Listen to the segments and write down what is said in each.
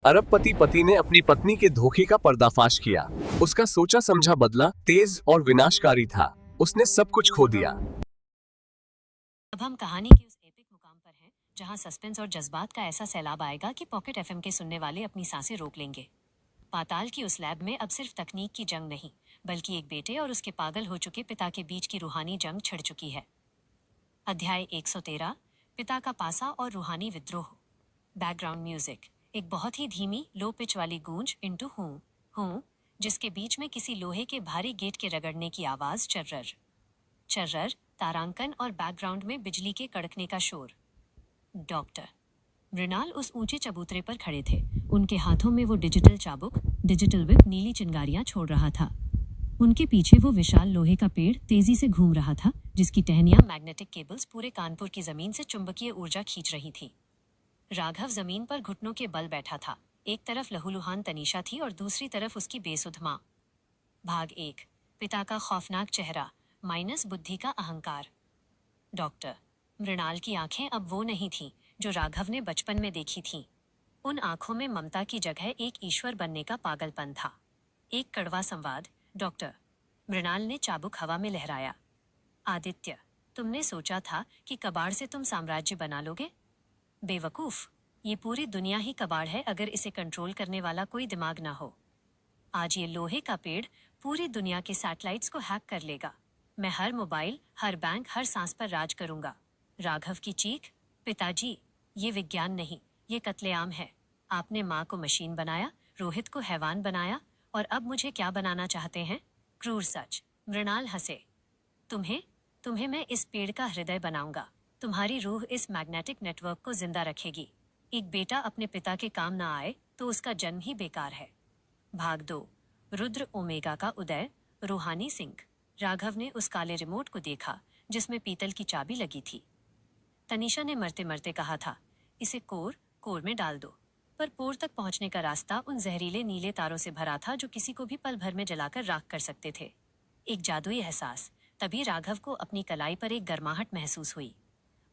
अरबपति पति ने अपनी पत्नी के धोखे का पर्दाफाश किया। उसका सोचा समझा बदला तेज और विनाशकारी था। उसने सब कुछ खो दिया। अब हम कहानी के उस एपिक मुकाम पर हैं जहां सस्पेंस और जज्बात का ऐसा सैलाब आएगा कि पॉकेट एफएम के सुनने वाले अपनी सांसें रोक लेंगे। पाताल की उस लैब में अब सिर्फ तकनीक की जंग नहीं, बल्कि एक बेटे और उसके पागल हो चुके पिता के बीच की रूहानी जंग छिड़ चुकी है। अध्याय 113, पिता का पासा और रूहानी विद्रोह। बैकग्राउंड म्यूजिक, एक बहुत ही धीमी लो पिच वाली गूंज इंटू हूँ हूँ, जिसके बीच में किसी लोहे के भारी गेट के रगड़ने की आवाज। चर्रर चर्रर तारांकन और बैकग्राउंड में बिजली के कड़कने का शोर। डॉक्टर मृणाल उस ऊंचे चबूतरे पर खड़े थे। उनके हाथों में वो डिजिटल चाबुक, डिजिटल विप नीली चिंगारियां छोड़ रहा था। उनके पीछे वो विशाल लोहे का पेड़ तेजी से घूम रहा था, जिसकी टहनियां मैग्नेटिक केबल्स पूरे कानपुर की जमीन से चुंबकीय ऊर्जा खींच रही थी। राघव जमीन पर घुटनों के बल बैठा था। एक तरफ लहूलुहान तनीषा थी और दूसरी तरफ उसकी बेसुध मां। भाग 1, पिता का खौफनाक चेहरा माइनस बुद्धि का अहंकार। डॉक्टर मृणाल की आंखें अब वो नहीं थीं जो राघव ने बचपन में देखी थीं। उन आंखों में ममता की जगह एक ईश्वर बनने का पागलपन था। एक कड़वा संवाद। डॉक्टर मृणाल ने चाबुक हवा में लहराया। आदित्य, तुमने सोचा था कि कबाड़ से तुम साम्राज्य बना लोगे? बेवकूफ, ये पूरी दुनिया ही कबाड़ है अगर इसे कंट्रोल करने वाला कोई दिमाग ना हो। आज ये लोहे का पेड़ पूरी दुनिया के सैटेलाइट्स को हैक कर लेगा। मैं हर मोबाइल, हर बैंक, हर सांस पर राज करूंगा। राघव की चीख, पिताजी, ये विज्ञान नहीं, ये कत्लेआम है। आपने माँ को मशीन बनाया, रोहित को हैवान बनाया, और अब मुझे क्या बनाना चाहते हैं? क्रूर सच। मृणाल हंसे। तुम्हें तुम्हें मैं इस पेड़ का हृदय बनाऊंगा। तुम्हारी रूह इस मैग्नेटिक नेटवर्क को जिंदा रखेगी। एक बेटा अपने पिता के काम ना आए तो उसका जन्म ही बेकार है। भाग 2, रुद्र ओमेगा का उदय, रूहानी सिंक। राघव ने उस काले रिमोट को देखा जिसमें पीतल की चाबी लगी थी। तनीषा ने मरते मरते कहा था, इसे कोर में डाल दो। पर पोर तक पहुंचने का रास्ता उन जहरीले नीले तारों से भरा था जो किसी को भी पल भर में जलाकर राख कर सकते थे। एक जादुई एहसास। तभी राघव को अपनी कलाई पर एक गर्माहट महसूस हुई।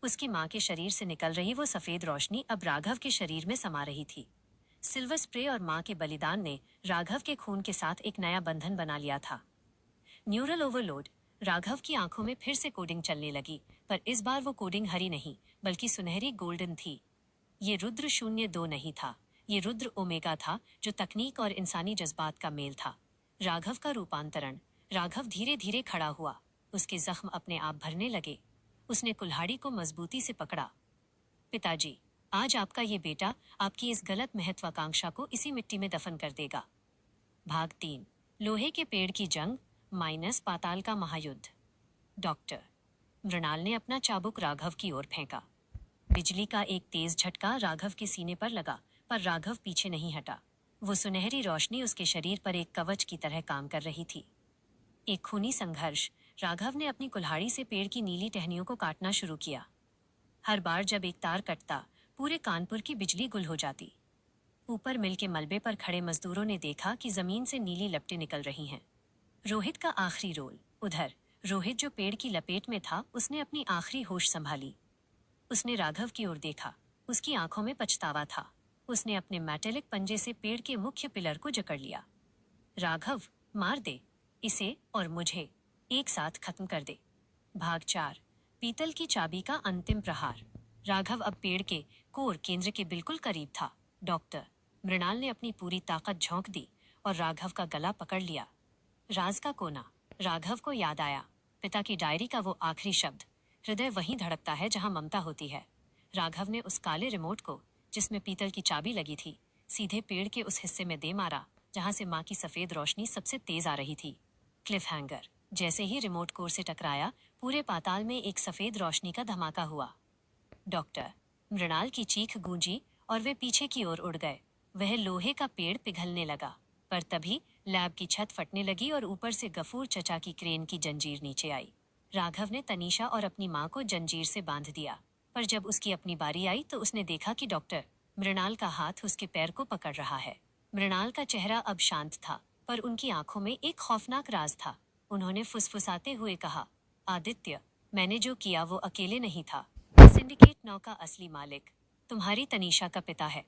उसकी माँ के शरीर से निकल रही वो सफेद रोशनी अब राघव के शरीर में समा रही थी। सिल्वर स्प्रे और माँ के बलिदान ने राघव के खून के साथ एक नया बंधन बना लिया था। Neural overload. राघव की आंखों में फिर से कोडिंग चलने लगी, पर इस बार वो कोडिंग हरी नहीं, बल्कि सुनहरी गोल्डन थी। ये रुद्र 02 नहीं था, ये रुद्र ओमेगा था, जो तकनीक और इंसानी जज्बात का मेल था। राघव का रूपांतरण। राघव धीरे धीरे खड़ा हुआ। उसके जख्म अपने आप भरने लगे। उसने कुल्हाड़ी को मजबूती से पकड़ा। पिताजी, आज आपका ये बेटा आपकी इस गलत महत्वाकांक्षा को इसी मिट्टी में दफन कर देगा। भाग 3, लोहे के पेड़ की जंग माइनस पाताल का महायुद्ध। डॉक्टर मृणाल ने अपना चाबुक राघव की ओर फेंका। बिजली का एक तेज झटका राघव के सीने पर लगा, पर राघव पीछे नहीं हटा। वो सुनहरी रोशनी उसके शरीर पर एक कवच की तरह काम कर रही थी। एक खूनी संघर्ष। राघव ने अपनी कुल्हाड़ी से पेड़ की नीली टहनियों को काटना शुरू किया। हर बार जब एक तार कटता, पूरे कानपुर की बिजली गुल हो जाती। ऊपर मिल के मलबे पर खड़े मजदूरों ने देखा कि जमीन से नीली लपटें निकल रही हैं। रोहित का आखिरी रोल। उधर रोहित, जो पेड़ की लपेट में था, उसने अपनी आखिरी होश संभाली। उसने राघव की ओर देखा। उसकी आंखों में पछतावा था। उसने अपने मेटेलिक पंजे से पेड़ के मुख्य पिलर को जकड़ लिया। राघव, मार दे इसे और मुझे, एक साथ खत्म कर दे। भाग 4, पीतल की चाबी का अंतिम प्रहार। राघव अब पेड़ के कोर केंद्र के बिल्कुल करीब था। डॉक्टर मृणाल ने अपनी पूरी ताकत झोंक दी और राघव का गला पकड़ लिया। राज का कोना। राघव को याद आया, पिता की डायरी का वो आखिरी शब्द, हृदय वहीं धड़कता है जहां ममता होती है। राघव ने उस काले रिमोट को, जिसमें पीतल की चाबी लगी थी, सीधे पेड़ के उस हिस्से में दे मारा जहां से माँ की सफेद रोशनी सबसे तेज आ रही थी। Cliff hanger. जैसे ही रिमोट कोर से टकराया, पूरे पाताल में एक सफेद रोशनी का धमाका हुआ। डॉक्टर मृणाल की चीख गूंजी और वे पीछे की ओर उड़ गए। वह लोहे का पेड़ पिघलने लगा, पर तभी लैब की छत फटने लगी और ऊपर से गफूर चचा की क्रेन की जंजीर नीचे आई। राघव ने तनीषा और अपनी माँ को जंजीर से बांध दिया, पर जब उसकी अपनी बारी आई तो उसने देखा कि डॉक्टर मृणाल का हाथ उसके पैर को पकड़ रहा है। मृणाल का चेहरा अब शांत था, पर उनकी आंखों में एक खौफनाक राज था। उन्होंने फुसफुसाते हुए कहा, आदित्य, मैंने जो किया वो अकेले नहीं था। सिंडिकेट 9 का असली मालिक तुम्हारी तनीषा का पिता है।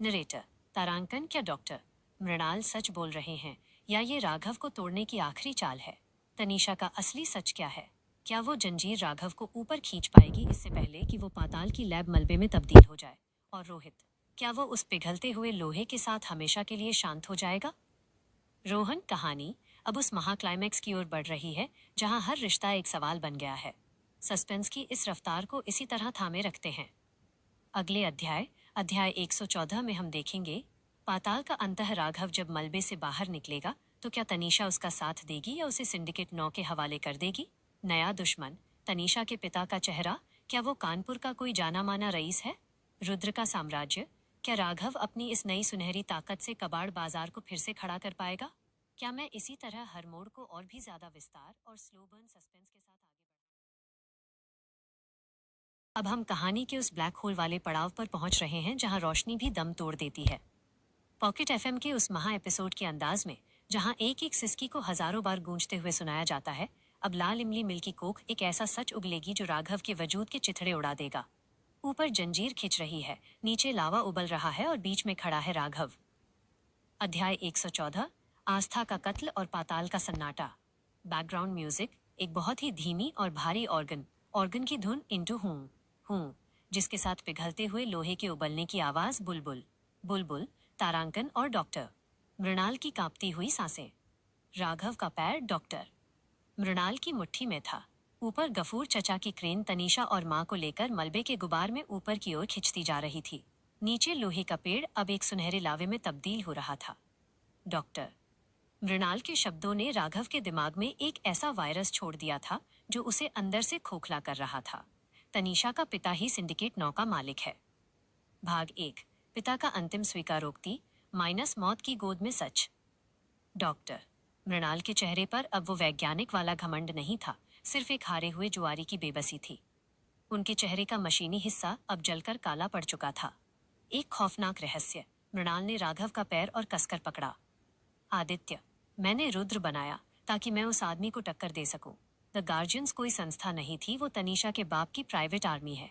नरेटर तारांकन, क्या डॉक्टर मृणाल सच बोल रहे हैं या ये राघव को तोड़ने की आखिरी चाल है? तनीषा का असली सच क्या है? क्या वो जंजीर राघव को ऊपर खींच पाएगी इससे पहले कि वो पाताल की लैब मलबे में तब्दील हो जाए? और रोहित, क्या वो उस पिघलते हुए लोहे के साथ हमेशा के लिए शांत हो जाएगा? रोहन, कहानी अब उस महाक्लाइमैक्स की ओर बढ़ रही है जहां हर रिश्ता एक सवाल बन गया है। सस्पेंस की इस रफ्तार को इसी तरह थामे रखते हैं। अगले अध्याय 114 में हम देखेंगे पाताल का अंतः राघव जब मलबे से बाहर निकलेगा तो क्या तनीषा उसका साथ देगी या उसे सिंडिकेट 9 के हवाले कर देगी? नया दुश्मन, तनीषा के पिता का चेहरा, क्या वो कानपुर का कोई जाना माना रईस है? रुद्र का साम्राज्य, क्या राघव अपनी इस नई सुनहरी ताकत से कबाड़ बाजार को फिर से खड़ा कर पाएगा? क्या मैं इसी तरह हर मोड़ को और भी ज्यादा विस्तार और स्लो बर्न सस्पेंस के साथ आगे अब हम कहानी के उस ब्लैक होल वाले पड़ाव पर पहुंच रहे हैं जहां रोशनी भी दम तोड़ देती है। पॉकेट एफएम के उस महा एपिसोड के अंदाज में जहां एक एक सिसकी को हजारों बार गूंजते हुए सुनाया जाता है, अब लाल इमली मिल्की कोक एक ऐसा सच उगलेगी जो राघव के वजूद के चिथड़े उड़ा देगा। ऊपर जंजीर खिंच रही है, नीचे लावा उबल रहा है और बीच में खड़ा है राघव। अध्याय 114, आस्था का कत्ल और पाताल का सन्नाटा। बैकग्राउंड म्यूजिक, एक बहुत ही धीमी और भारी ऑर्गन की धुन इंटू हूँ जिसके साथ पिघलते हुए लोहे के उबलने की आवाज। बुलबुल, तारांकन और डॉक्टर मृणाल की कांपती हुई सांसें। राघव का पैर डॉक्टर मृणाल की मुट्ठी में था। ऊपर गफूर चचा की क्रेन तनीषा और माँ को लेकर मलबे के गुबार में ऊपर की ओर खिंचती जा रही थी। नीचे लोहे का पेड़ अब एक सुनहरे लावे में तब्दील हो रहा था। डॉक्टर मृणाल के शब्दों ने राघव के दिमाग में एक ऐसा वायरस छोड़ दिया था जो उसे अंदर से खोखला कर रहा था। तनीषा का पिता ही सिंडिकेट 9 का मालिक है। भाग 1, पिता का अंतिम स्वीकारोक्ति माइनस मौत की गोद में सच। डॉक्टर मृणाल के चेहरे पर अब वो वैज्ञानिक वाला घमंड नहीं था, सिर्फ एक हारे हुए जुआरी की बेबसी थी। उनके चेहरे का मशीनी हिस्सा अब जलकर काला पड़ चुका था। एक खौफनाक रहस्य। मृणाल ने राघव का पैर और कसकर पकड़ा। आदित्य, मैंने रुद्र बनाया ताकि मैं उस आदमी को टक्कर दे सकूं। द गार्जियंस कोई संस्था नहीं थी, वो तनीषा के बाप की प्राइवेट आर्मी है।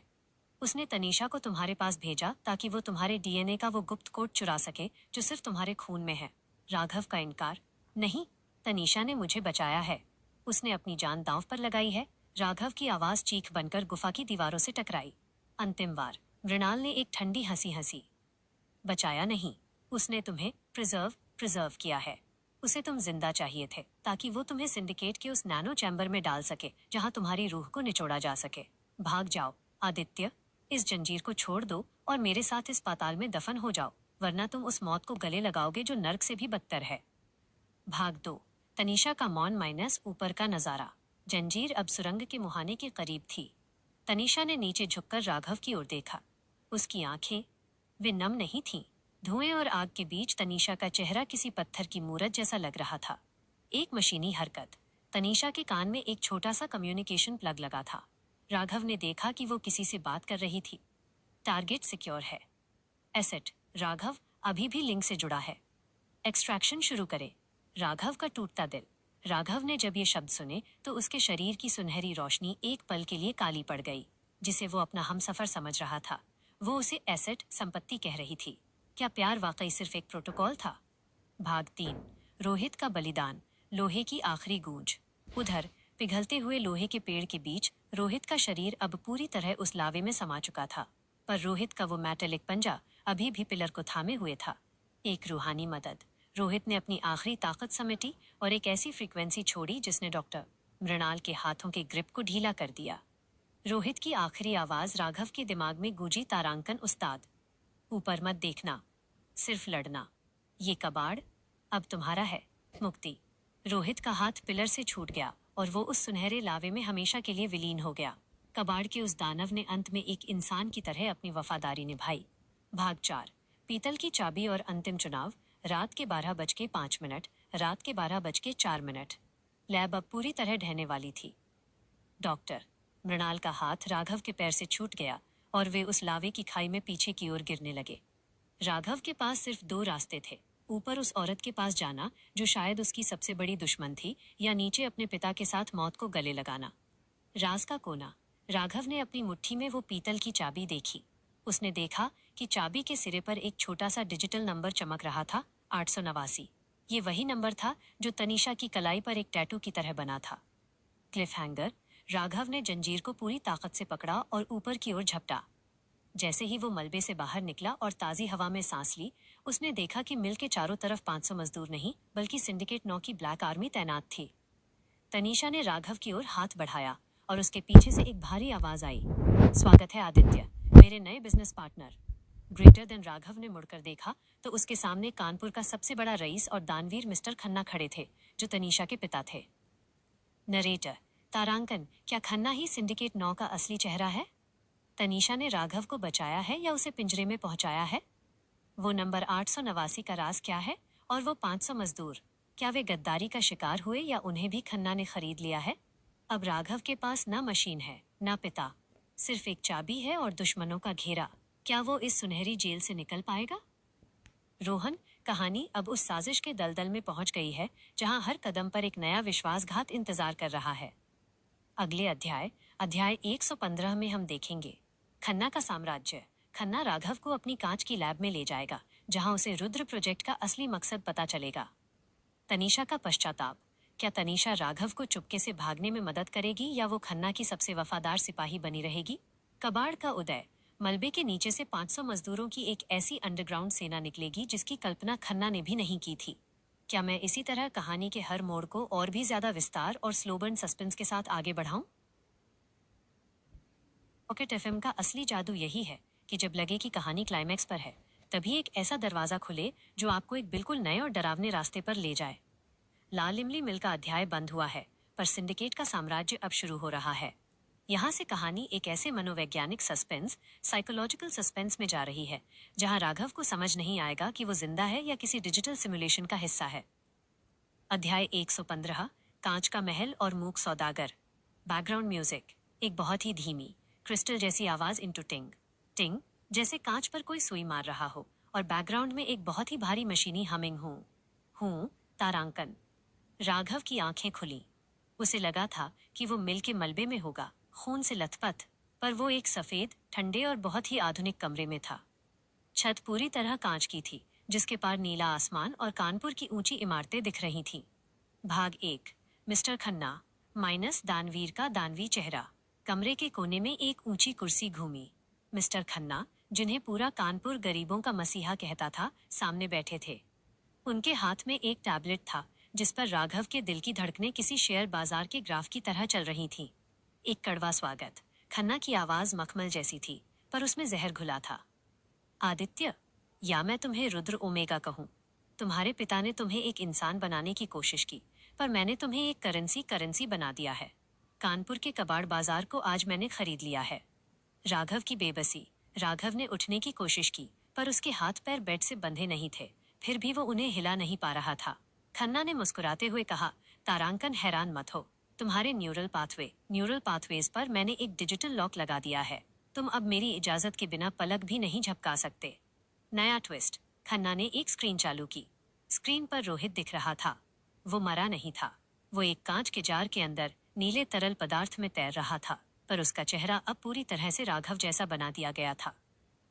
उसने तनीषा को तुम्हारे पास भेजा ताकि वो तुम्हारे डीएनए का वो गुप्त कोड चुरा सके जो सिर्फ तुम्हारे खून में है। राघव का इनकार। नहीं, तनीषा ने मुझे बचाया है। उसने अपनी जान दांव पर लगाई है। राघव की आवाज चीख बनकर गुफा की दीवारों से टकराई। अंतिम बार मृणाल ने एक ठंडी हंसी हंसी। बचाया नहीं, उसने तुम्हें प्रिजर्व किया है। उसे तुम जिंदा चाहिए थे ताकि वो तुम्हें सिंडिकेट के उस नैनो चैम्बर में डाल सके जहां तुम्हारी रूह को निचोड़ा जा सके। भाग जाओ आदित्य, इस जंजीर को छोड़ दो और मेरे साथ इस पाताल में दफन हो जाओ, वरना तुम उस मौत को गले लगाओगे जो नर्क से भी बदतर है। भाग 2, तनीषा का मौन माइनस ऊपर का नजारा। जंजीर अब सुरंग के मुहाने के करीब थी। तनीषा ने नीचे झुककर राघव की ओर देखा। उसकी आंखें, वे नम नहीं थीं। धुएं और आग के बीच तनीषा का चेहरा किसी पत्थर की मूरत जैसा लग रहा था। एक मशीनी हरकत। तनीषा के कान में एक छोटा सा कम्युनिकेशन प्लग लगा था। राघव ने देखा कि वो किसी से बात कर रही थी। टारगेट सिक्योर है। एसेट, राघव अभी भी लिंक से जुड़ा है। एक्सट्रैक्शन शुरू करे। राघव का टूटता दिल। राघव ने जब ये शब्द सुने तो उसके शरीर की सुनहरी रोशनी एक पल के लिए काली पड़ गई। जिसे वो अपना हमसफर समझ रहा था, वो उसे एसेट, संपत्ति कह रही थी। क्या प्यार वाकई सिर्फ एक प्रोटोकॉल था? भाग 3, रोहित का बलिदान, लोहे की आखिरी गूंज। उधर पिघलते हुए लोहे के पेड़ के बीच रोहित का शरीर अब पूरी तरह उस लावे में समा चुका था, पर रोहित का वो मेटेलिक पंजा अभी भी पिलर को थामे हुए था। एक रूहानी मदद। रोहित ने अपनी आखिरी ताकत समेटी और एक ऐसी फ्रीक्वेंसी छोड़ी जिसने डॉक्टर मृणाल के हाथों के ग्रिप को ढीला कर दिया। रोहित की आखिरी आवाज राघव के दिमाग में गूंजी, तारांकन उस्ताद, ऊपर मत देखना, सिर्फ लड़ना। ये कबाड़ अब तुम्हारा है। मुक्ति। रोहित का हाथ पिलर से छूट गया और वो उस सुनहरे लावे में हमेशा के लिए विलीन हो गया। कबाड़ के उस दानव ने अंत में एक इंसान की तरह अपनी वफादारी निभाई। भाग 4, पीतल की चाबी और अंतिम चुनाव। रात के 12:05, रात के 12:04। लैब अब पूरी तरह ढहने वाली थी। डॉक्टर मृणाल का हाथ राघव के पैर से छूट गया और वे उस लावे की खाई में पीछे की ओर गिरने लगे। राघव के पास सिर्फ 2 रास्ते थे, ऊपर उस औरत के पास जाना जो शायद उसकी सबसे बड़ी दुश्मन थी, या नीचे अपने पिता के साथ मौत को गले लगाना। राज का कोना। राघव ने अपनी मुट्ठी में वो पीतल की चाबी देखी। उसने देखा कि चाबी के सिरे पर एक छोटा सा डिजिटल नंबर चमक रहा था, 889। ये वही नंबर था जो तनीषा की कलाई पर एक टैटू की तरह बना था। Cliff hanger. राघव ने जंजीर को पूरी ताकत से पकड़ा और ऊपर की ओर झपटा। जैसे ही वो मलबे से बाहर निकला और ताज़ी हवा में सांस ली, उसने देखा कि मिल के चारों तरफ 500 मजदूर नहीं बल्कि सिंडिकेट 9 की ब्लैक आर्मी तैनात थी। तनीषा ने राघव की ओर हाथ बढ़ाया और उसके पीछे से एक भारी आवाज आई, स्वागत है आदित्य, मेरे नए business partner. Greater than Raghav ने मुड़कर देखा तो उसके सामने कानपुर का सबसे बड़ा रईस और दानवीर मिस्टर खन्ना खड़े थे, जो तनीषा के पिता थे। नरेटर। तारांकन, क्या खन्ना ही सिंडिकेट 9 का असली चेहरा है? तनीषा ने राघव को बचाया है या उसे पिंजरे में पहुंचाया है? वो नंबर 889 का राज क्या है? और वो 500 मजदूर, क्या वे गद्दारी का शिकार हुए या उन्हें भी खन्ना ने खरीद लिया है? अब राघव के पास ना मशीन है, ना पिता, सिर्फ एक चाबी है और दुश्मनों का घेरा। क्या वो इस सुनहरी जेल से निकल पाएगा? रोहन, कहानी अब उस साजिश के दलदल में पहुंच गई है जहां हर कदम पर एक नया विश्वासघात इंतजार कर रहा है। अगले अध्याय 115 में हम देखेंगे खन्ना का साम्राज्य। खन्ना राघव को अपनी कांच की लैब में ले जाएगा, जहां उसे रुद्र प्रोजेक्ट का असली मकसद पता चलेगा। तनीषा का पश्चाताप। क्या तनीषा राघव को चुपके से भागने में मदद करेगी या वो खन्ना की सबसे वफादार सिपाही बनी रहेगी? कबाड़ का उदय। मलबे के नीचे से 500 मजदूरों की एक ऐसी अंडरग्राउंड सेना निकलेगी जिसकी कल्पना खन्ना ने भी नहीं की थी। क्या मैं इसी तरह कहानी के हर मोड़ को और भी ज्यादा विस्तार और स्लो बर्न सस्पेंस के साथ आगे बढ़ाऊं? पॉकेट एफएम का असली जादू यही है कि जब लगे कि कहानी क्लाइमैक्स पर है, तभी एक ऐसा दरवाजा खुले जो आपको एक बिल्कुल नए और डरावने रास्ते पर ले जाए। लाल इमली मिल का अध्याय बंद हुआ है, पर सिंडिकेट का साम्राज्य अब शुरू हो रहा है। यहाँ से कहानी एक ऐसे मनोवैज्ञानिक सस्पेंस, साइकोलॉजिकल सस्पेंस में जा रही है जहाँ राघव को समझ नहीं आएगा कि वो जिंदा है या किसी डिजिटल सिमुलेशन का हिस्सा है। अध्याय 115, कांच का महल और मूक सौदागर। Background music. एक बहुत ही धीमी क्रिस्टल जैसी आवाज इनटू टिंग टिंग, जैसे कांच पर कोई सुई मार रहा हो, और बैकग्राउंड में एक बहुत ही भारी मशीनी हमिंग हूँ। तारांकन। राघव की आंखें खुली। उसे लगा था कि वो मिल के मलबे में होगा, खून से लथपथ, पर वो एक सफेद, ठंडे और बहुत ही आधुनिक कमरे में था। छत पूरी तरह कांच की थी, जिसके पार नीला आसमान और कानपुर की ऊंची इमारतें दिख रही थीं। भाग 1। मिस्टर खन्ना माइनस दानवीर का दानवी चेहरा। कमरे के कोने में एक ऊंची कुर्सी घूमी। मिस्टर खन्ना, जिन्हें पूरा कानपुर गरीबों का मसीहा कहता था, सामने बैठे थे। उनके हाथ में एक टैबलेट था जिस पर राघव के दिल की धड़कनें किसी शेयर बाजार के ग्राफ की तरह चल रही थीं। एक कड़वा स्वागत। खन्ना की आवाज मखमल जैसी थी, पर उसमें जहर घुला था। आदित्य, या मैं तुम्हें रुद्र ओमेगा कहूं। तुम्हारे पिता ने तुम्हें एक इंसान बनाने की कोशिश की, पर मैंने तुम्हें एक करेंसी बना दिया है। कानपुर के कबाड़ बाजार को आज मैंने खरीद लिया है। राघव की बेबसी। राघव ने उठने की कोशिश की, पर उसके हाथ पैर बेड से बंधे नहीं थे, फिर भी वो उन्हें हिला नहीं पा रहा था। खन्ना ने मुस्कुराते हुए कहा, तारांकन, हैरान मत हो। तुम्हारे न्यूरल पाथवेज पर मैंने एक डिजिटल लॉक लगा दिया है। तुम अब मेरी इजाजत के बिना पलक भी नहीं झपका सकते। नया ट्विस्ट। खन्ना ने एक स्क्रीन चालू की। स्क्रीन पर रोहित दिख रहा था। वो मरा नहीं था। वो एक कांच के जार के अंदर नीले तरल पदार्थ में तैर रहा था, पर उसका चेहरा अब पूरी तरह से राघव जैसा बना दिया गया था।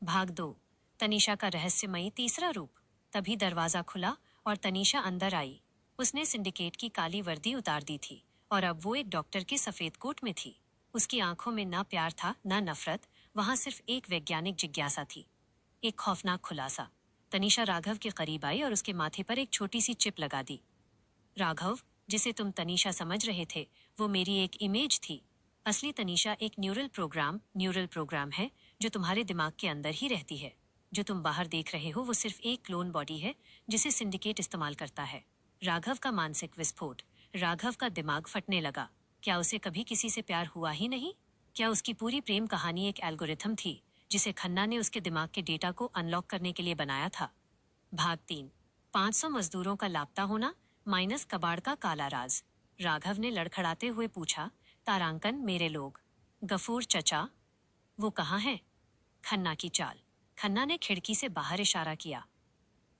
भाग 2। तनीषा का रहस्यमयी तीसरा रूप। तभी दरवाजा खुला और तनीषा अंदर आई। उसने सिंडिकेट की काली वर्दी उतार दी थी और अब वो एक डॉक्टर के सफेद कोट में थी। उसकी आंखों में ना प्यार था, ना नफरत, वहां सिर्फ एक वैज्ञानिक जिज्ञासा थी, एक खौफनाक खुलासा। तनीषा राघव के करीब आई और उसके माथे पर एक छोटी सी चिप लगा दी। राघव, जिसे तुम तनीषा समझ रहे थे, वो मेरी एक इमेज थी। असली तनीषा एक न्यूरल प्रोग्राम है जो तुम्हारे दिमाग के अंदर ही रहती है। जो तुम बाहर देख रहे हो वो सिर्फ एक क्लोन बॉडी है जिसे सिंडिकेट इस्तेमाल करता है। राघव का मानसिक विस्फोट। राघव का दिमाग फटने लगा। क्या उसे कभी किसी से प्यार हुआ ही नहीं? क्या उसकी पूरी प्रेम कहानी एक एल्गोरिथम थी जिसे खन्ना ने उसके दिमाग के डेटा को अनलॉक करने के लिए बनाया था? भाग 3। 500 मजदूरों का लापता होना माइनस कबाड़ का काला राज। राघव ने लड़खड़ाते हुए पूछा, तारांकन, मेरे लोग, गफूर चचा, वो कहाँ हैं? खन्ना की चाल। खन्ना ने खिड़की से बाहर इशारा किया।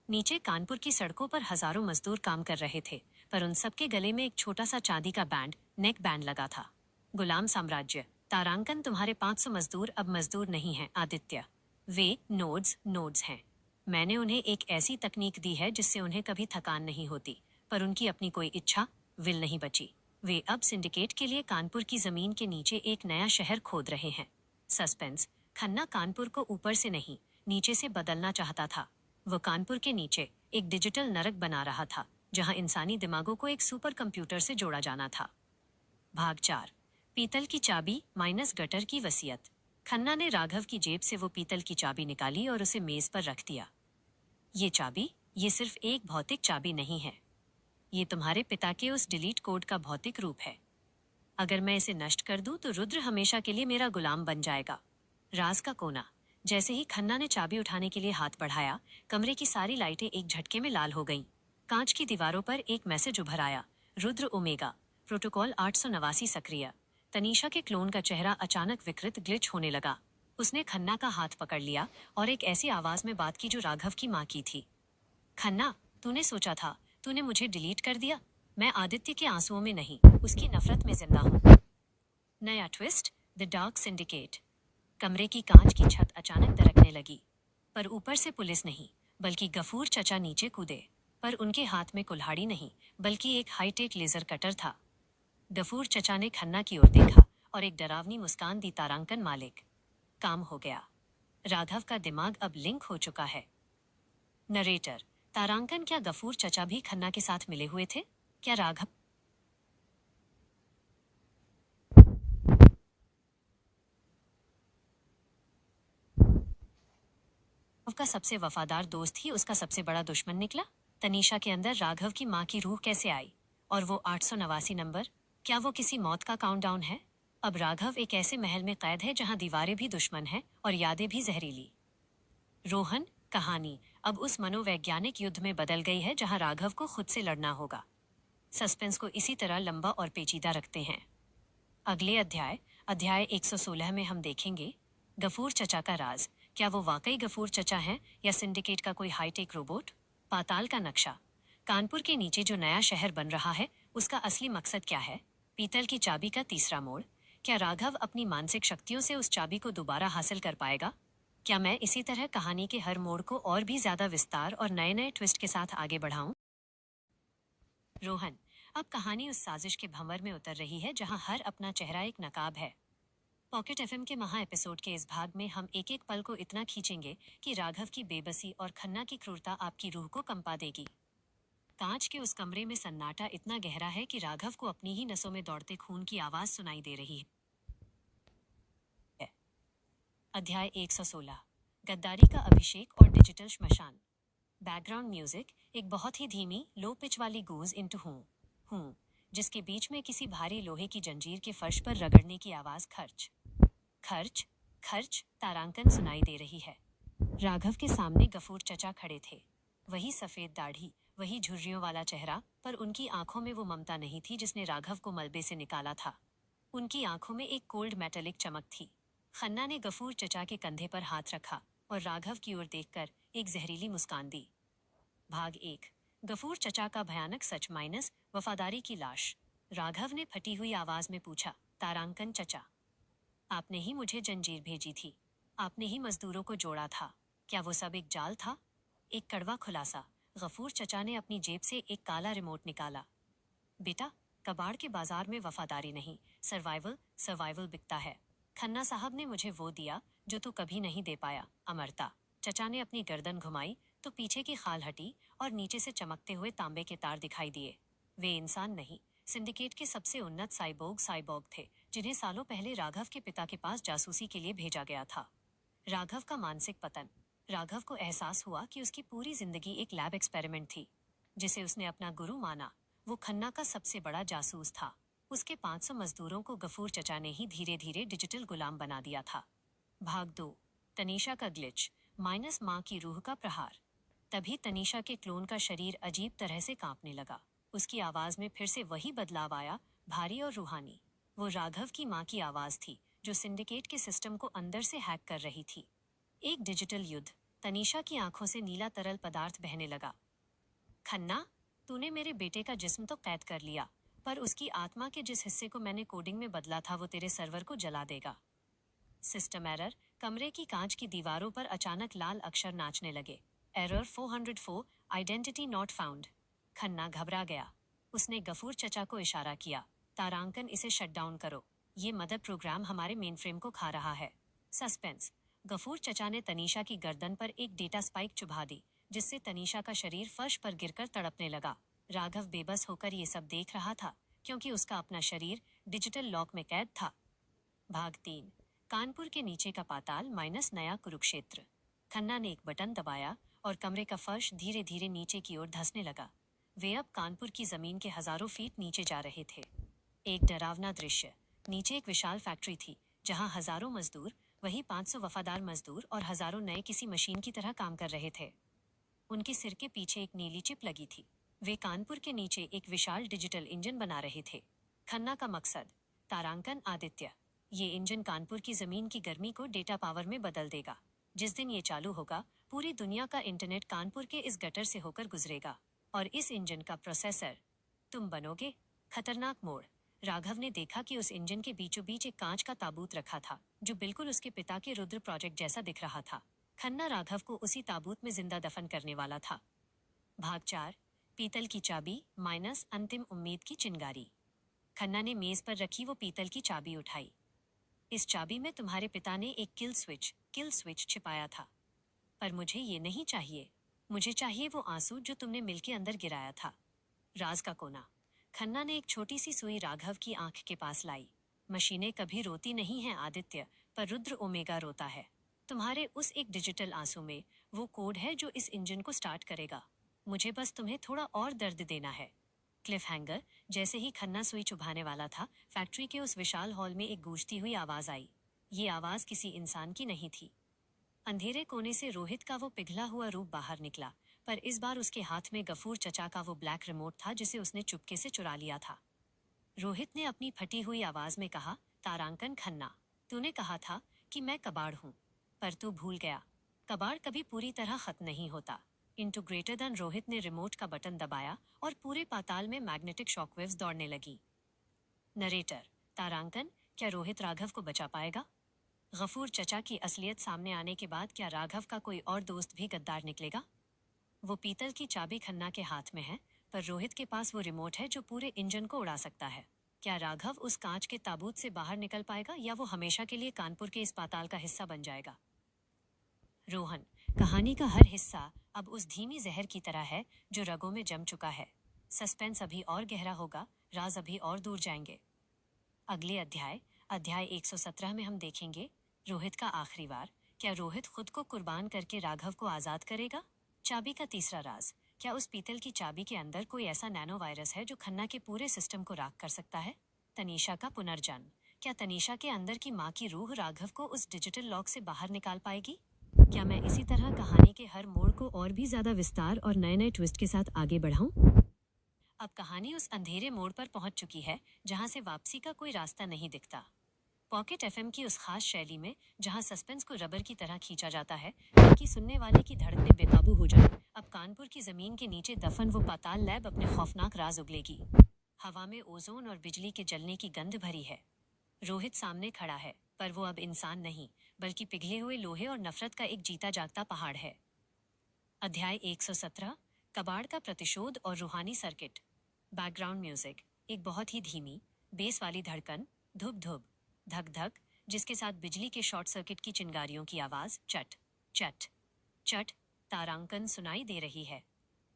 नीचे कानपुर की सड़कों पर हजारों मजदूर काम कर रहे थे, पर उन सबके गले में एक छोटा सा चांदी का बैंड, नेक बैंड लगा था। गुलाम साम्राज्य। तारांकन, तुम्हारे 500 मजदूर अब मजदूर नहीं हैं, आदित्य। वे नोड्स हैं। मैंने उन्हें एक ऐसी तकनीक दी है जिससे उन्हें कभी थकान नहीं होती, पर उनकी अपनी कोई इच्छा, विल नहीं बची। वे अब सिंडिकेट के लिए कानपुर की जमीन के नीचे एक नया शहर खोद रहे हैं। सस्पेंस। खन्ना कानपुर को ऊपर से नहीं, नीचे से बदलना चाहता था। वो कानपुर के नीचे एक डिजिटल नरक बना रहा था, जहां इंसानी दिमागों को एक सुपर कंप्यूटर से जोड़ा जाना था। भाग 4। पीतल की चाबी माइनस गटर की वसीयत। खन्ना ने राघव की जेब से वो पीतल की चाबी निकाली और उसे मेज पर रख दिया। ये चाबी, ये सिर्फ एक भौतिक चाबी नहीं है। ये तुम्हारे पिता के उस डिलीट कोड का भौतिक रूप है। अगर मैं इसे नष्ट कर दूं तो रुद्र हमेशा के लिए मेरा गुलाम बन जाएगा। राज का कोना। जैसे ही खन्ना ने चाबी उठाने के लिए हाथ बढ़ाया, कमरे की सारी लाइटें एक झटके में लाल हो गईं। कांच की दीवारों पर एक मैसेज उभर आया। रुद्र ओमेगा, प्रोटोकॉल 889 सक्रिय। तनीषा के क्लोन का चेहरा अचानक विकृत ग्लिच होने लगा। उसने खन्ना का हाथ पकड़ लिया और एक ऐसी आवाज में बात की जो राघव की माँ की थी। खन्ना, तूने सोचा था तूने मुझे डिलीट कर दिया। मैं आदित्य के आंसुओं में नहीं, उसकी नफरत में जिंदा हूँ। नया ट्विस्ट, द डार्क सिंडिकेट। कमरे की कांच की छत अचानक दरकने लगी, पर ऊपर से पुलिस नहीं, बल्कि गफूर चचा नीचे कूदे। पर उनके हाथ में कुल्हाड़ी नहीं, बल्कि एक हाईटेक लेजर कटर था। गफूर चचा ने खन्ना की ओर देखा और एक डरावनी मुस्कान दी। तारांकन मालिक, काम हो गया। राघव का दिमाग अब लिंक हो चुका है। नरेटर। तारांकन, क्या गफूर चचा भी खन्ना के साथ मिले हुए थे? क्या राघव का सबसे वफादार दोस्त ही उसका सबसे बड़ा दुश्मन निकला? तनीषा के अंदर राघव की माँ की रूह कैसे आई? और वो 889 नंबर, क्या वो किसी मौत का काउंटडाउन है? अब राघव एक ऐसे महल में कैद है जहां दीवारें भी दुश्मन हैं और यादें भी जहरीली। रोहन, कहानी अब उस मनोवैज्ञानिक युद्ध में बदल गई है जहां राघव को खुद से लड़ना होगा। सस्पेंस को इसी तरह लंबा और पेचीदा रखते हैं। अगले अध्याय 116 में हम देखेंगे गफूर चचा का राज। क्या वो वाकई गफूर चचा हैं या सिंडिकेट का कोई हाईटेक रोबोट? पाताल का नक्शा। कानपुर के नीचे जो नया शहर बन रहा है, उसका असली मकसद क्या है? पीतल की चाबी का तीसरा मोड़। क्या राघव अपनी मानसिक शक्तियों से उस चाबी को दोबारा हासिल कर पाएगा? क्या मैं इसी तरह कहानी के हर मोड़ को और भी ज्यादा विस्तार और नए नए ट्विस्ट के साथ आगे बढ़ाऊं? रोहन, अब कहानी उस साजिश के भंवर में उतर रही है जहां हर अपना चेहरा एक नकाब है। पॉकेट एफएम के महा एपिसोड के इस भाग में हम एक एक पल को इतना खींचेंगे कि राघव की बेबसी और खन्ना की क्रूरता आपकी रूह को कंपा देगी। कांच के उस कमरे में सन्नाटा इतना गहरा है कि राघव को अपनी ही नसों में दौड़ते खून की आवाज सुनाई दे रही है। अध्याय 116, गद्दारी का अभिषेक और डिजिटल श्मशान। बैकग्राउंड म्यूजिक, एक बहुत ही धीमी लो पिच वाली गूंज इनटू हूँ, जिसके बीच में किसी भारी लोहे की जंजीर के फर्श पर रगड़ने की आवाज खर्च खर्च खर्च तारांकन सुनाई दे रही है। राघव के सामने गफूर चचा खड़े थे। वही सफेद दाढ़ी, वही झुर्रियों वाला चेहरा, पर उनकी आंखों में वो ममता नहीं थी जिसने राघव को मलबे से निकाला था। उनकी आंखों में एक कोल्ड मेटेलिक चमक थी। खन्ना ने गफूर चचा के कंधे पर हाथ रखा और राघव की ओर देखकर एक जहरीली मुस्कान दी। भाग 1। गफूर चचा का भयानक सच माइनस वफादारी की लाश। राघव ने फटी हुई आवाज में पूछा, तारांकन चचा, आपने ही मुझे जंजीर भेजी थी, आपने ही मजदूरों को जोड़ा था। क्या वो सब एक जाल था? एक कड़वा खुलासा। गफूर चचा ने अपनी जेब से एक काला रिमोट निकाला। बेटा, कबाड़ के बाजार में वफादारी नहीं, सर्वाइवल बिकता है। खन्ना साहब ने मुझे वो दिया जो तू कभी नहीं दे पाया, अमरता। चचा ने अपनी गर्दन घुमाई तो पीछे की खाल हटी और नीचे से चमकते हुए तांबे के तार दिखाई दिए। वे इंसान नहीं, सिंडिकेट के सबसे उन्नत साइबोग थे, जिन्हें सालों पहले राघव के पिता के पास जासूसी के लिए भेजा गया था। राघव का मानसिक पतन। राघव को एहसास हुआ कि उसकी पूरी जिंदगी एक लैब एक्सपेरिमेंट थी, जिसे उसने अपना गुरु माना। वो खन्ना का सबसे बड़ा जासूस था। उसके 500 मजदूरों को गफूर चचा ने ही धीरे धीरे डिजिटल गुलाम बना दिया था। भाग 2। तनीषा का ग्लिच माइनस माँ की रूह का प्रहार। तभी तनीषा के क्लोन का शरीर अजीब तरह से कांपने लगा। उसकी आवाज में फिर से वही बदलाव आया, भारी और रूहानी। वो राघव की माँ की आवाज थी, जो सिंडिकेट के सिस्टम को अंदर से हैक कर रही थी। एक डिजिटल युद्ध। तनीषा की आंखों से नीला तरल पदार्थ बहने लगा। खन्ना, तूने मेरे बेटे का जिस्म तो कैद कर लिया, पर उसकी आत्मा के जिस हिस्से को मैंने कोडिंग में बदला था वो तेरे सर्वर को जला देगा। सिस्टम एरर, कमरे की कांच की दीवारों पर अचानक लाल अक्षर नाचने लगे। Error 404, identity not found. Khanna घबरा गया। उसने गफूर चचा को इशारा किया, तारांकन इसे शट डाउन करो, ये मदर प्रोग्राम हमारे मेन फ्रेम को खा रहा है। सस्पेंस। गफूर चचा ने तनीषा की गर्दन पर एक डेटा स्पाइक चुभा दी, जिससे तनीषा का शरीर फर्श पर गिरकर तड़पने लगा। राघव बेबस होकर ये सब देख रहा था, क्योंकि उसका अपना शरीर डिजिटल लॉक में कैद था। भाग 3। कानपुर के नीचे का पाताल माइनस नया कुरुक्षेत्र। खन्ना ने एक बटन दबाया और कमरे का फर्श धीरे धीरे नीचे की ओर धंसने लगा। वे अब कानपुर की जमीन के हजारों फीट नीचे जा रहे थे। एक डरावना दृश्य। नीचे एक विशाल फैक्ट्री थी, जहां हजारों मजदूर, वही 500 वफादार मजदूर और हजारों नए किसी मशीन की तरह काम कर रहे थे। उनके सिर के पीछे एक नीली चिप लगी थी। वे कानपुर के नीचे एक विशाल डिजिटल इंजन बना रहे थे। खन्ना का मकसद, तारांकन आदित्य। ये इंजन कानपुर की जमीन की गर्मी को डेटा पावर में बदल देगा। जिस दिन ये चालू होगा, पूरी दुनिया का इंटरनेट कानपुर के इस गटर से होकर गुजरेगा। और इस इंजन का प्रोसेसर तुम बनोगे। खतरनाक मोड़। राघव ने देखा कि उस इंजन के बीचों बीच एक कांच का ताबूत रखा था, जो बिल्कुल उसके पिता के रुद्र प्रोजेक्ट जैसा दिख रहा था। खन्ना राघव को उसी ताबूत में जिंदा दफन करने वाला था। भाग 4। पीतल की चाबी माइनस अंतिम उम्मीद की चिंगारी। खन्ना ने मेज पर रखी वो पीतल की चाबी उठाई। इस चाबी में तुम्हारे पिता ने एक किल स्विच छिपाया था। पर मुझे ये नहीं चाहिए। मुझे चाहिए वो आंसू जो तुमने मिल के अंदर गिराया था। राज का कोना। खन्ना ने एक छोटी सी सुई राघव की आंख के पास लाई। मशीनें कभी रोती नहीं हैं आदित्य, पर रुद्र ओमेगा रोता है। तुम्हारे उस एक डिजिटल आंसू में वो कोड है जो इस इंजन को स्टार्ट करेगा। मुझे बस तुम्हें थोड़ा और दर्द देना है। Cliff hanger. जैसे ही खन्ना सुई चुभाने वाला था, फैक्ट्री के उस विशाल हॉल में एक गूंजती हुई आवाज आई। ये आवाज किसी इंसान की नहीं थी। अंधेरे कोने से रोहित का वो पिघला हुआ रूप बाहर निकला, पर इस बार उसके हाथ में गफूर चचा का वो ब्लैक रिमोट था जिसे उसने चुपके से चुरा लिया था। रोहित ने अपनी फटी हुई आवाज में कहा, तारांकन खन्ना, तूने कहा था कि मैं कबाड़ हूं, पर तू भूल गया। कबाड़ कभी पूरी तरह खत्म नहीं होता। Integrator then. रोहित ने रिमोट का बटन दबाया और पूरे पाताल में मैग्नेटिक शॉकवेव्स दौड़ने लगी। नरेटर। तारांकन, क्या रोहित राघव को बचा पाएगा? गफूर चचा की असलियत सामने आने के बाद क्या राघव का कोई और दोस्त भी गद्दार निकलेगा? वो पीतल की चाबी खन्ना के हाथ में है, पर रोहित के पास वो रिमोट है जो पूरे इंजन को उड़ा सकता है। क्या राघव उस कांच के ताबूत से बाहर निकल पाएगा, या वो हमेशा के लिए कानपुर के इस पाताल का हिस्सा बन जाएगा? रोहन। कहानी का हर हिस्सा अब उस धीमी जहर की तरह है जो रगों में जम चुका है। सस्पेंस अभी और गहरा होगा, राज अभी और दूर जाएंगे। अगले अध्याय 117 में हम देखेंगे रोहित का आखिरी वार। क्या रोहित खुद को कुर्बान करके राघव को आजाद करेगा? चाबी का तीसरा राज। क्या उस पीतल की चाबी के अंदर कोई ऐसा नैनो वायरस है जो खन्ना के पूरे सिस्टम को राख कर सकता है? तनीषा का पुनर्जन्म। क्या तनीषा के अंदर की माँ की रूह राघव को उस डिजिटल लॉक से बाहर निकाल पाएगी? क्या मैं इसी तरह कहानी के हर मोड़ को और भी ज्यादा विस्तार और नए नए ट्विस्ट के साथ आगे बढ़ाऊं? अब कहानी उस अंधेरे मोड़ पर पहुंच चुकी है जहां से वापसी का कोई रास्ता नहीं दिखता। पॉकेट एफएम की उस खास शैली में, जहां सस्पेंस को रबर की तरह खींचा जाता है ताकि सुनने वाले की धड़कनें बेकाबू हो जाए, अब कानपुर की जमीन के नीचे दफन वो पाताल लैब अपने खौफनाक राज उगलेगी। हवा में ओजोन और बिजली के जलने की गंध भरी है। रोहित सामने खड़ा है, पर वो अब इंसान नहीं, बल्कि पिघले हुए लोहे और नफरत का एक जीता जागता पहाड़ है। अध्याय 117। कबाड़ का प्रतिशोध और रूहानी सर्किट। Background music. एक बहुत ही धीमी बेस वाली धड़कन, धुप धुप धक धक, जिसके साथ बिजली के शॉर्ट सर्किट की चिंगारियों की आवाज, चट चट चट। तारांकन सुनाई दे रही है।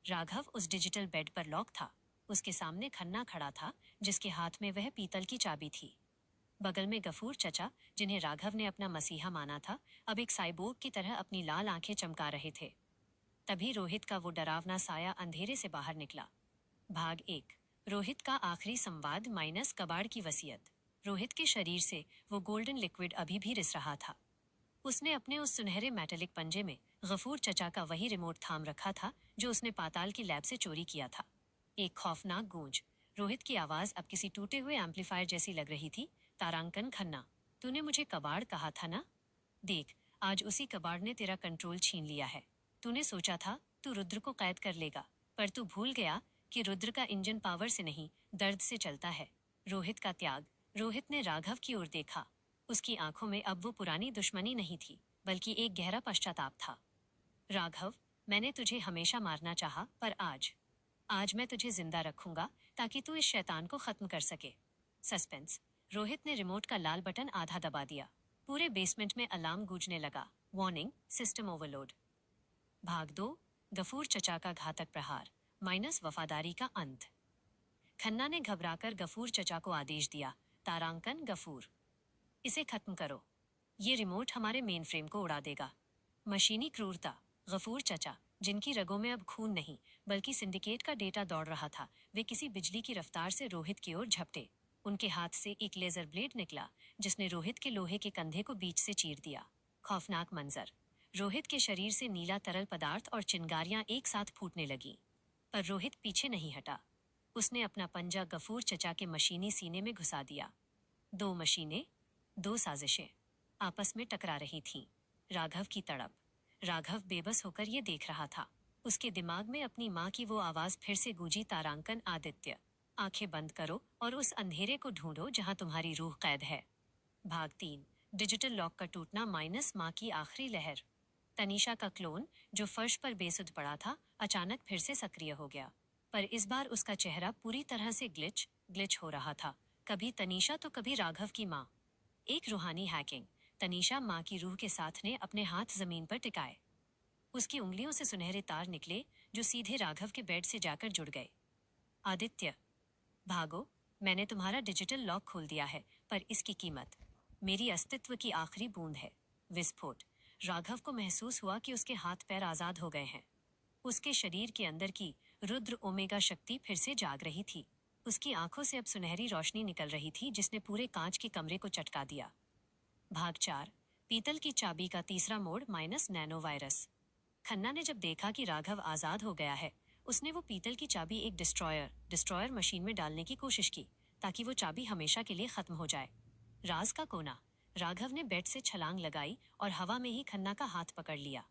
राघव उस डिजिटल बेड पर लॉक था। उसके सामने खन्ना खड़ा था, जिसके हाथ में वह पीतल की चाबी थी। बगल में गफूर चचा, जिन्हें राघव ने अपना मसीहा माना था, अब एक साइबोर्ग की तरह अपनी लाल आंखें चमका रहे थे। तभी रोहित का वो डरावना साया अंधेरे से बाहर निकला। भाग 1। रोहित का आखिरी संवाद माइनस कबाड़ की वसीयत। रोहित के शरीर से वो गोल्डन लिक्विड अभी भी रिस रहा था। उसने अपने उस सुनहरे मेटेलिक पंजे में गफूर चचा का वही रिमोट थाम रखा था जो उसने पाताल की लैब से चोरी किया था। एक खौफनाक गूंज। रोहित की आवाज अब किसी टूटे हुए एम्पलीफायर जैसी लग रही थी। तारांकन खन्ना, तूने मुझे कबाड़ कहा था ना? देख, आज उसी कबाड़ ने तेरा कंट्रोल छीन लिया है। तूने सोचा था तू रुद्र को कैद कर लेगा, पर तू भूल गया कि रुद्र का इंजन पावर से नहीं, दर्द से चलता है। रोहित का त्याग। रोहित ने राघव की ओर देखा। उसकी आंखों में अब वो पुरानी दुश्मनी नहीं थी, बल्कि एक गहरा पश्चाताप था। राघव, मैंने तुझे हमेशा मारना चाहा, पर आज मैं तुझे जिंदा रखूंगा ताकि तू इस शैतान को खत्म कर सके। सस्पेंस। रोहित ने रिमोट का लाल बटन आधा दबा दिया। पूरे बेसमेंट में अलार्म गूंजने लगा। Warning, system overload. भाग 2, गफूर चचा का घातक प्रहार माइनस वफादारी का अंत। खन्ना ने घबराकर गफूर चचा को आदेश दिया, तारांकन गफूर, इसे खत्म करो। ये रिमोट हमारे मेन फ्रेम को उड़ा देगा। मशीनी क्रूरता। गफूर चचा, जिनकी रगों में अब खून नहीं बल्कि सिंडिकेट का डेटा दौड़ रहा था, वे किसी बिजली की रफ्तार से रोहित की ओर झपटे। उनके हाथ से एक लेजर ब्लेड निकला, जिसने रोहित के लोहे के कंधे को बीच से चीर दिया। खौफनाक मंजर। रोहित के शरीर से नीला तरल पदार्थ और चिंगारियां एक साथ फूटने लगी। पर रोहित पीछे नहीं हटा। उसने अपना पंजा गफूर चचा के मशीनी सीने में घुसा दिया। 2 मशीनें, 2 साजिशें आपस में टकरा रही थीं। राघव की तड़प। राघव बेबस होकर ये देख रहा था। उसके दिमाग में अपनी माँ की वो आवाज फिर से गूंजी, तारांकन आदित्य, आंखें बंद करो और उस अंधेरे को ढूंढो जहां तुम्हारी रूह कैद है। भाग 3, डिजिटल लॉक का टूटना माइनस माँ की आखिरी लहर। तनीषा का क्लोन, जो फर्श पर बेसुध पड़ा था, अचानक फिर से सक्रिय हो गया। पर इस बार उसका चेहरा पूरी तरह से ग्लिच हो रहा था। कभी तनीषा तो कभी राघव की माँ। एक रूहानी हैकिंग। तनीषा माँ की रूह के साथ ने अपने हाथ जमीन पर टिकाए। उसकी उंगलियों से सुनहरे तार निकले, जो सीधे राघव के बेड से जाकर जुड़ गए। आदित्य, भागो, मैंने तुम्हारा डिजिटल लॉक खोल दिया है, पर इसकी कीमत मेरी अस्तित्व की आखिरी बूंद है। विस्फोट। राघव को महसूस हुआ कि उसके हाथ पैर आजाद हो गए हैं। उसके शरीर के अंदर की रुद्र ओमेगा शक्ति फिर से जाग रही थी। उसकी आंखों से अब सुनहरी रोशनी निकल रही थी, जिसने पूरे कांच के कमरे को चटका दिया। भाग 4, पीतल की चाबी का तीसरा मोड़ माइनस नैनो वायरस। खन्ना ने जब देखा कि राघव आजाद हो गया है, उसने वो पीतल की चाबी एक डिस्ट्रॉयर मशीन में डालने की कोशिश की, ताकि वो चाबी हमेशा के लिए खत्म हो जाए। राज का कोना। राघव ने बेड से छलांग लगाई और हवा में ही खन्ना का हाथ पकड़ लिया।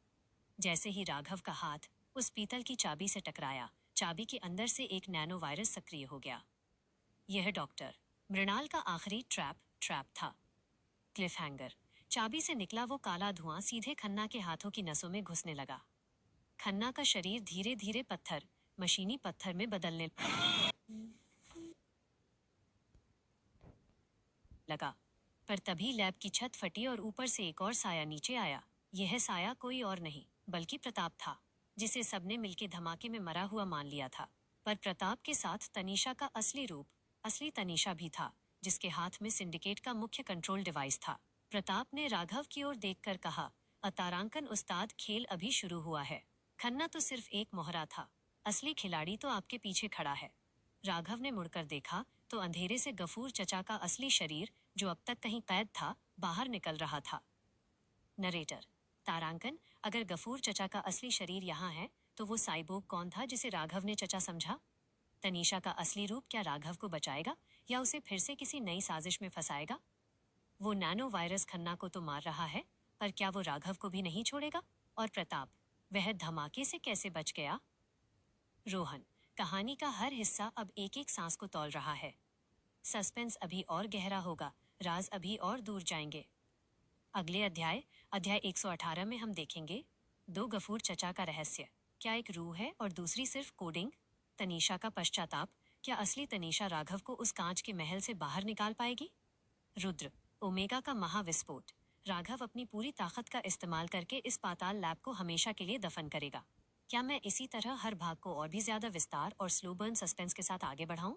जैसे ही राघव का हाथ उस पीतल की चाबी से टकराया, चाबी के अंदर से एक नैनो वायरस सक्रिय हो गया। यह डॉक्टर मृणाल का आखिरी ट्रैप था। Cliff hanger. चाबी से निकला वो काला धुआं सीधे खन्ना के हाथों की नसों में घुसने लगा। खन्ना का शरीर धीरे धीरे मशीनी पत्थर में बदलने लगा। पर तभी लैब की छत फटी और ऊपर से एक और साया नीचे आया। यह साया कोई और नहीं बल्कि प्रताप था, जिसे सबने मिलके धमाके में मरा हुआ मान लिया था। पर प्रताप के साथ तनीषा का असली रूप, असली तनीषा भी था, जिसके हाथ में सिंडिकेट का मुख्य कंट्रोल डिवाइस था। प्रताप ने राघव की ओर देखकर कहा, तारांकन उस्ताद, खेल अभी शुरू हुआ है। खन्ना तो सिर्फ एक मोहरा था, असली खिलाड़ी तो आपके पीछे खड़ा है। राघव ने मुड़कर देखा तो अंधेरे से गफूर चचा का असली शरीर, जो अब तक कहीं कैद था, बाहर निकल रहा था। नरेटर। तारांकन, अगर गफूर चचा का असली शरीर यहाँ है, तो वो साइबोग कौन था जिसे राघव ने चचा समझा? तनीषा का असली रूप क्या राघव को बचाएगा या उसे फिर से किसी नई साजिश में फंसाएगा? वो नैनो वायरस खन्ना को तो मार रहा है, पर क्या वो राघव को भी नहीं छोड़ेगा? और प्रताप, वह धमाके से कैसे बच गया? रोहन। कहानी का हर हिस्सा अब एक एक सांस को तौल रहा है। सस्पेंस अभी और गहरा होगा, राज अभी और दूर जाएंगे। अगले अध्याय 118 में हम देखेंगे 2 गफूर चचा का रहस्य। क्या एक रूह है और दूसरी सिर्फ कोडिंग? तनीषा का पश्चाताप। क्या असली तनीषा राघव को उस कांच के महल से बाहर निकाल पाएगी? रुद्र ओमेगा का महाविस्फोट। राघव अपनी पूरी ताकत का इस्तेमाल करके इस पाताल लैब को हमेशा के लिए दफन करेगा। क्या मैं इसी तरह हर भाग को और भी ज्यादा विस्तार और स्लो बर्न सस्पेंस के साथ आगे बढ़ाऊं?